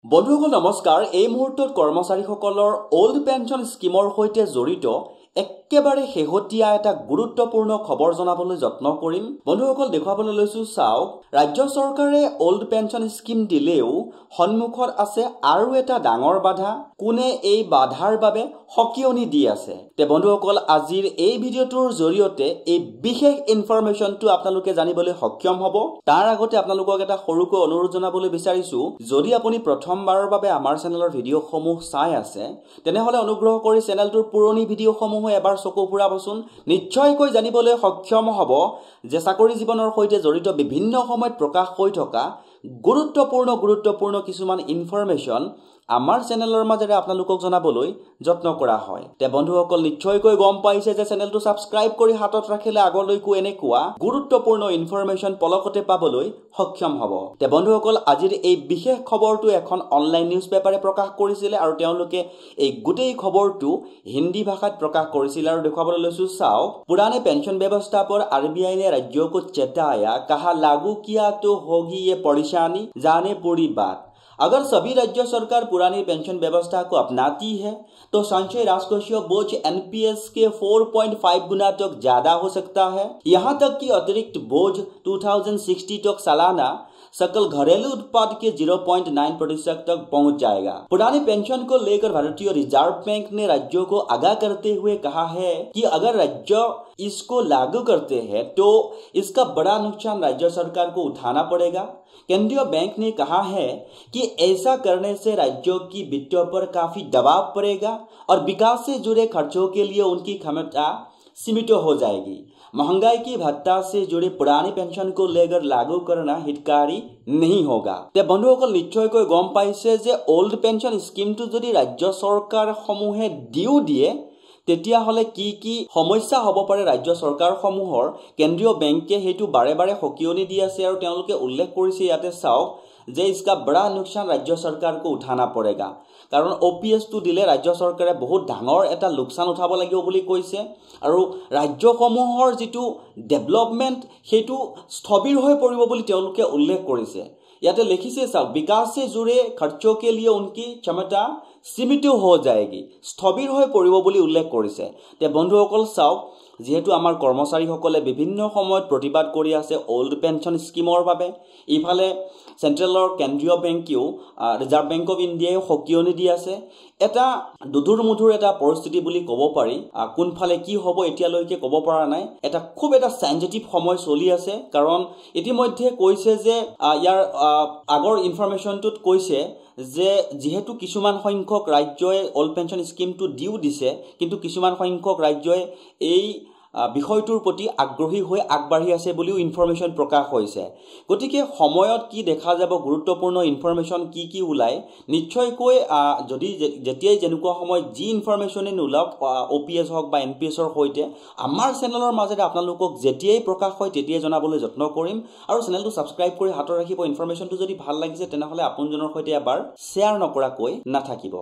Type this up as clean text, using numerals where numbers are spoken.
বন্ধুসকল নমস্কাৰ এই মুহূৰ্তত কৰ্মচাৰীসকলৰ ওল্ড পেঞ্চন স্কিমৰ সৈতে জড়িত একেবাৰে শেহতীয়া এটা গুৰুত্বপূৰ্ণ খবৰ জনাবলৈ যত্ন কৰিম বন্ধুসকল দেখুৱাবলৈ লৈছো চাওক ৰাজ্য চৰকাৰে ওল্ড পেঞ্চন স্কিম দিলেও সন্মুখত আছে আৰু এটা ডাঙৰ বাধা কোনে এই বাধাৰ বাবে হকিয়নি দি আছে তে বন্ধুসকল আজিৰ এই ভিডিঅটোৰ জৰিয়তে এই বিশেষ ইনফৰমেশনটো আপোনালোকে জানিবলৈ সক্ষম হ'ব তাৰ আগতে আপোনালোকক এটা সৰুকৈ অনুৰোধ জনাবলৈ বিচাৰিছো যদি আপুনি প্ৰথমবাৰৰ বাবে আমাৰ চেনেলৰ ভিডিঅসমূহ চাই আছে তেনেহলে অনুগ্ৰহ কৰি চেনেলটোৰ পুৰণি ভিডিঅসমূহ এবাৰ চকু ফুৰাবচোন নিশ্চয়কৈ জানিবলৈ সক্ষম হ'ব যে চাকৰি জীৱনৰ সৈতে জড়িত বিভিন্ন সময়ত প্ৰকাশ হৈ থকা গুৰুত্বপূৰ্ণ কিছুমান ইনফৰমেশন আমাৰ চেনেলৰ মাজেৰে আপোনালোকক জনাবলৈ যত্ন কৰা হয় তে বন্ধুসকল নিশ্চয়কৈ গম পাইছে যে চেনেলটো সাবস্ক্ৰাইব কৰি হাতত ৰাখিলে আগলৈকো এনেকুৱা গুৰুত্বপূৰ্ণ ইনফৰমেশন পলকতে পাবলৈ সক্ষম হ'ব তে বন্ধুসকল আজিৰ এই বিশেষ খবৰটো এখন অনলাইন নিউজ পেপাৰে প্ৰকাশ কৰিছিল আৰু তেওঁলোকে এই গোটেই খবৰটো হিন্দী ভাষাত প্ৰকাশ কৰিছিল আৰু দেখুৱাবলৈ লৈছো চাও पुराने पेंशन व्यवस्था पर आरबीआई ने राज्यों को चेताया कहा लागू किया तो होगी ये परेशानी जाने पूरी बात अगर सभी राज्य सरकार पुरानी पेंशन व्यवस्था को अपनाती है तो संचय राजकोषीय बोझ एनपीएस के 4.5 गुना तक ज्यादा हो सकता है यहाँ तक कि अतिरिक्त बोझ 2060 तक सालाना सकल घरेलू उत्पाद के 0.9% तक पहुंच जाएगा पुरानी पेंशन को लेकर भारतीय रिजर्व बैंक ने राज्यों को आगाह करते हुए कहा है कि अगर राज्य इसको लागू करते हैं तो इसका बड़ा नुकसान राज्य सरकार को उठाना पड़ेगा केंद्रीय बैंक ने कहा है कि ऐसा करने से राज्यों की वित्त पर काफी दबाव पड़ेगा और विकास से जुड़े खर्चों के लिए उनकी क्षमता सीमित हो जाएगी महंगाई की भत्ता से जुड़े पुरानी पेंशन को लेकर लागू करना हितकारी नहीं होगा ते बंधुসকল নিশ্চয়কৈ গম পাইছে যে ওল্ড পেঞ্চন স্কিমটো যদি ৰাজ্য চৰকাৰ সমূহে দিয়ে তেতিয়া হলে কি সমস্যা হ'ব পাৰে ৰাজ্য চৰকাৰ সমূহৰ কেন্দ্ৰীয় বেংকে হেতু বাৰে বাৰে হকিয়নি দি আছে আৰু তেওঁলোকে উল্লেখ কৰিছে ইয়াতে চাওক যে इसका बड़ा नुकसान राज्य सरकार को उठाना पड़ेगा कारण ओपीएस तो दिले राज्य सरकारे बहुत डाঙৰ এটা লোকসান উঠাব লাগিব বুলি কৈছে আৰু ৰাজ্যসমূহৰ যেটো ডেভেলপমেন্ট হেতু স্থবিৰ হৈ পৰিব বুলি তেওঁলোকে উল্লেখ কৰিছে ইয়াতে লিখিছে চাওক विकास से जुड़े खर्चों के लिए उनकी क्षमता सीमित हो जाएगी স্থবিৰ হৈ পৰিব বুলি উল্লেখ কৰিছে তে বন্ধুসকল চাওক যেহেতু আমাৰ কৰ্মচাৰীসকলে বিভিন্ন সময়ত প্ৰতিবাদ কৰি আছে ওল্ড পেঞ্চন স্কিমৰ বাবে ইফালে সেন্ট্ৰেলৰ কেন্দ্ৰীয় বেংকেও ৰিজাৰ্ভ বেংক অফ ইণ্ডিয়াও হকিয়নি দি আছে এটা দুধুৰ এটা পৰিস্থিতি বুলি ক'ব পাৰি কোনফালে কি হ'ব এতিয়ালৈকে ক'ব পৰা নাই এটা খুব এটা সেনজিটিভ সময় চলি আছে কাৰণ ইতিমধ্যে কৈছে যে ইয়াৰ আগৰ ইনফৰমেশনটোত কৈছে যে যেহেতু কিছুমান সংখ্যক ৰাজ্যই ওল্ড পেঞ্চন স্কিমটো দিছে কিন্তু কিছুমান সংখ্যক ৰাজ্যই এই বিষয়টোৰ প্ৰতি আগ্ৰহী হৈ আগবাঢ়ি আছে বুলিও ইনফৰমেশন প্ৰকাশ হৈছে গতিকে সময়ত কি দেখা যাব গুৰুত্বপূৰ্ণ ইনফৰমেশন কি উলাই নিশ্চয়কৈ যদি যেতিয়াই যেনেকুৱা সময় যি ইনফৰমেশনে নুলাওক ওপিএস হক বা এনপিএছৰ হৈতে আমাৰ চেনেলৰ মাজেৰে আপোনালোকক যেতিয়াই প্ৰকাশ হয় তেতিয়াই জনাবলৈ যত্ন কৰিম আৰু চেনেলটো সাবস্ক্ৰাইব কৰি হাতত ৰাখিব ইনফৰমেশনটো যদি ভাল লাগিছে তেনেহলে আপোনজনৰ হৈতে এবাৰ শেয়াৰ নকৰাকৈ নাথাকিব